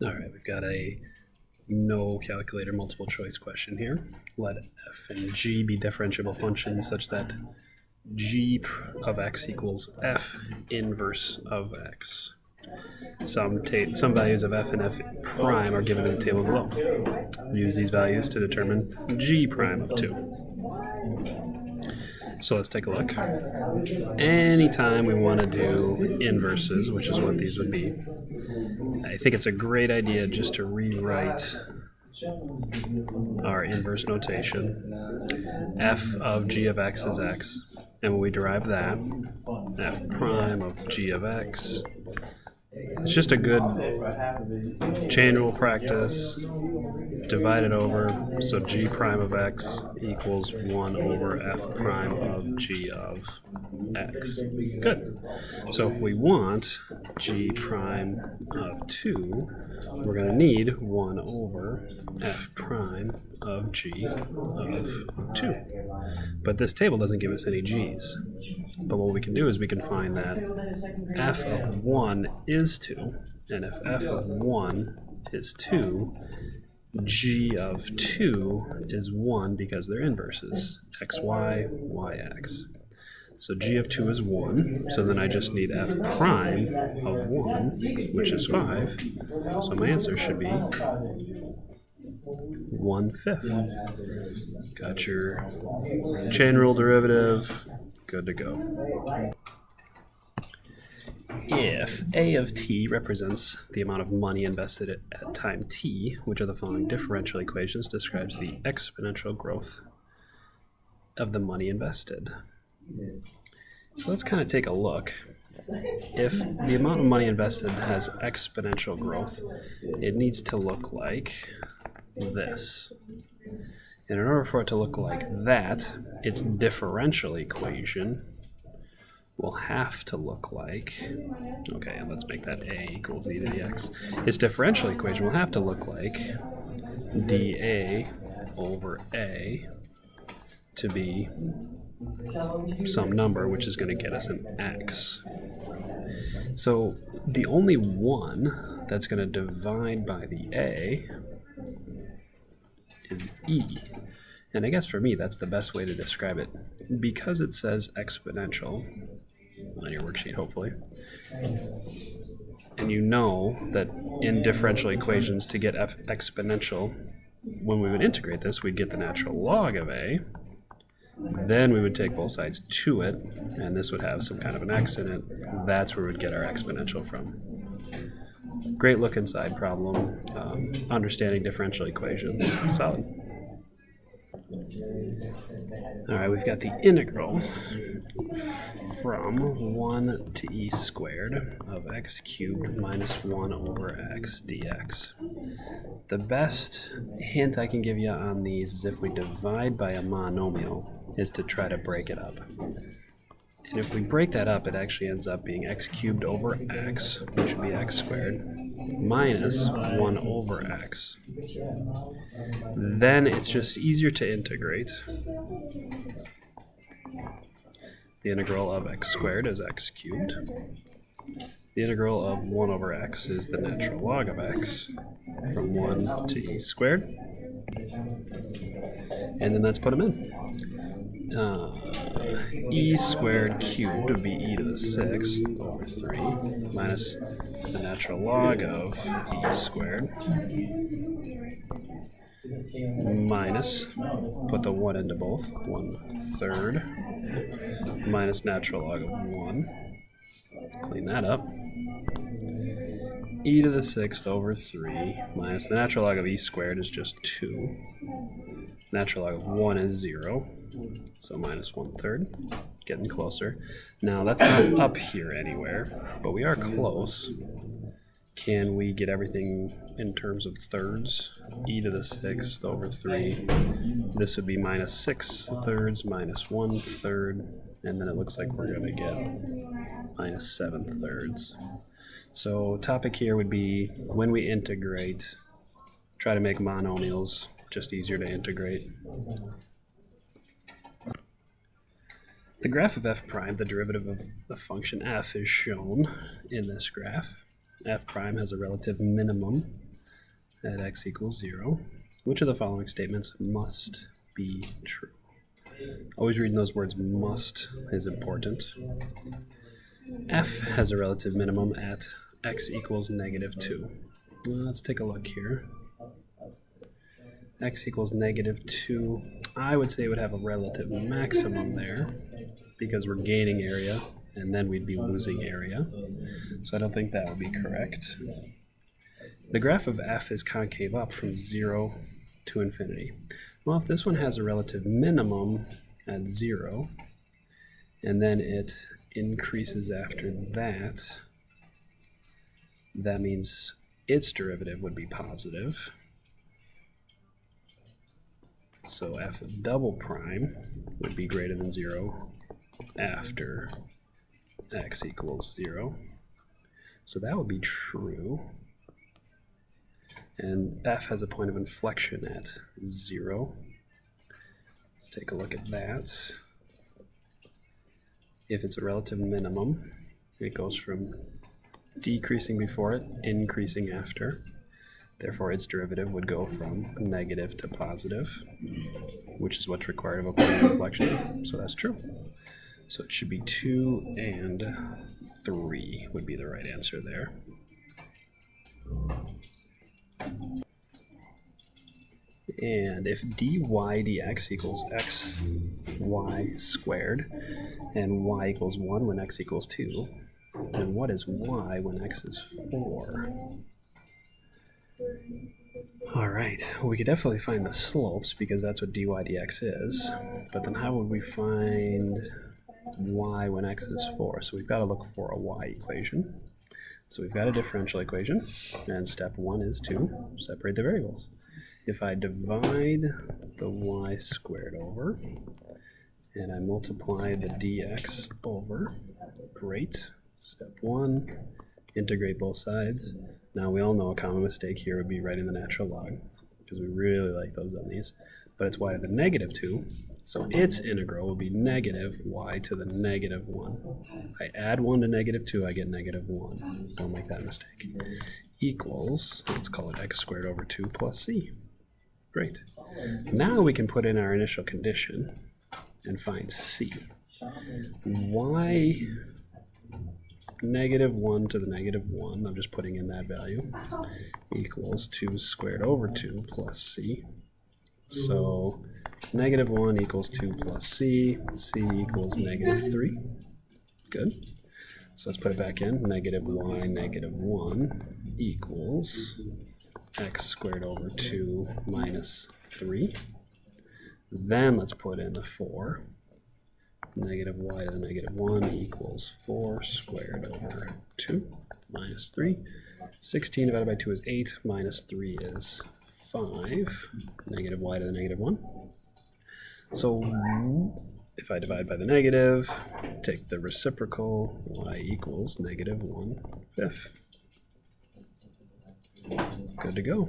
All right, we've got a no calculator multiple choice question here. Let f and g be differentiable functions such that g of x equals f inverse of x. Some values of f and f prime are given in the table below. Use these values to determine g prime of 2. So let's take a look. Anytime we want to do inverses, which is what these would be, I think it's a great idea just to rewrite our inverse notation. F of g of x is x, and when we derive that, f prime of g of x, it's just a good chain rule practice. Divide it over, so g prime of x equals 1 over f prime of g of x. Good. So if we want g prime of 2, we're going to need 1 over f prime of g of 2. But this table doesn't give us any g's. But what we can do is we can find that f of 1 is 2, and if f of 1 is 2, g of 2 is 1 because they're inverses, xy, yx. So g of 2 is 1, so then I just need f prime of 1, which is 5. So my answer should be 1/5. Got your chain rule derivative, good to go. If a of t represents the amount of money invested at time t, which of the following differential equations describes the exponential growth of the money invested? So let's kind of take a look. If the amount of money invested has exponential growth, it needs to look like this. And in order for it to look like that, its differential equation will have to look like, okay, and let's make that a equals e to the x. Its differential equation will have to look like dA over a to be some number, which is going to get us an x. So the only one that's going to divide by the a is e. And I guess for me, that's the best way to describe it. Because it says exponential on your worksheet, hopefully, and you know that in differential equations to get exponential, when we would integrate this, we'd get the natural log of a. Then we would take both sides to it, and this would have some kind of an x in it. That's where we'd get our exponential from. Great look inside problem, understanding differential equations, solid. All right, we've got the integral from 1 to e squared of x cubed minus 1 over x dx. The best hint I can give you on these is if we divide by a monomial, is to try to break it up. And if we break that up, it actually ends up being x cubed over x, which would be x squared, minus 1 over x. Then it's just easier to integrate. The integral of x squared is x cubed. The integral of 1 over x is the natural log of x from 1 to e squared. And then let's put them in. E squared cubed would be e to the 6th over 3 minus the natural log of e squared minus, put the 1 into both, 1/3 minus natural log of 1. Clean that up. E to the 6th over 3 minus the natural log of e squared is just 2. Natural log of 1 is 0, so minus 1/3. Getting closer. Now that's not up here anywhere, but we are close. Can we get everything in terms of thirds? E to the 6th over 3. This would be minus 6/3 minus 1/3, and then it looks like we're going to get minus 7/3. So topic here would be when we integrate, try to make monomials just easier to integrate. The graph of f prime, the derivative of the function f, is shown in this graph. F prime has a relative minimum at x equals 0, which of the following statements must be true? Always reading those words must is important. F has a relative minimum at x equals -2. Let's take a look here. X equals -2. I would say it would have a relative maximum there because we're gaining area and then we'd be losing area. So I don't think that would be correct. The graph of f is concave up from 0 to infinity. Well, if this one has a relative minimum at 0 and then it increases after that, that means its derivative would be positive. So f of double prime would be greater than 0 after x equals 0. So that would be true. And f has a point of inflection at 0. Let's take a look at that. If it's a relative minimum, it goes from decreasing before it, increasing after. Therefore, its derivative would go from negative to positive, which is what's required of a point of inflection. So that's true. So it should be 2 and 3 would be the right answer there. And if dy dx equals xy squared, and y equals 1 when x equals 2, then what is y when x is 4? All right, well, we could definitely find the slopes because that's what dy dx is, but then how would we find y when x is 4? So we've got to look for a y equation. So we've got a differential equation, and step 1 is to separate the variables. If I divide the y squared over, and I multiply the dx over, great. Step 1, integrate both sides. Now we all know a common mistake here would be writing the natural log, because we really like those on these, but it's y to the -2, so its integral will be negative y to the -1. I add 1 to -2, I get -1. Don't make that mistake. Equals, let's call it x squared over 2 plus c. Great. Now we can put in our initial condition and find c. Y -1 to the -1, I'm just putting in that value, equals 2 squared over 2 plus c. So -1 equals 2 plus c, c equals -3. Good. So let's put it back in, -y -1 equals x squared over 2 minus 3. Then let's put in the 4. -y to the -1 equals 4 squared over 2 minus 3. 16 divided by 2 is 8, minus 3 is 5. -y to the -1. So if I divide by the negative, take the reciprocal, y equals -1/5. Good to go.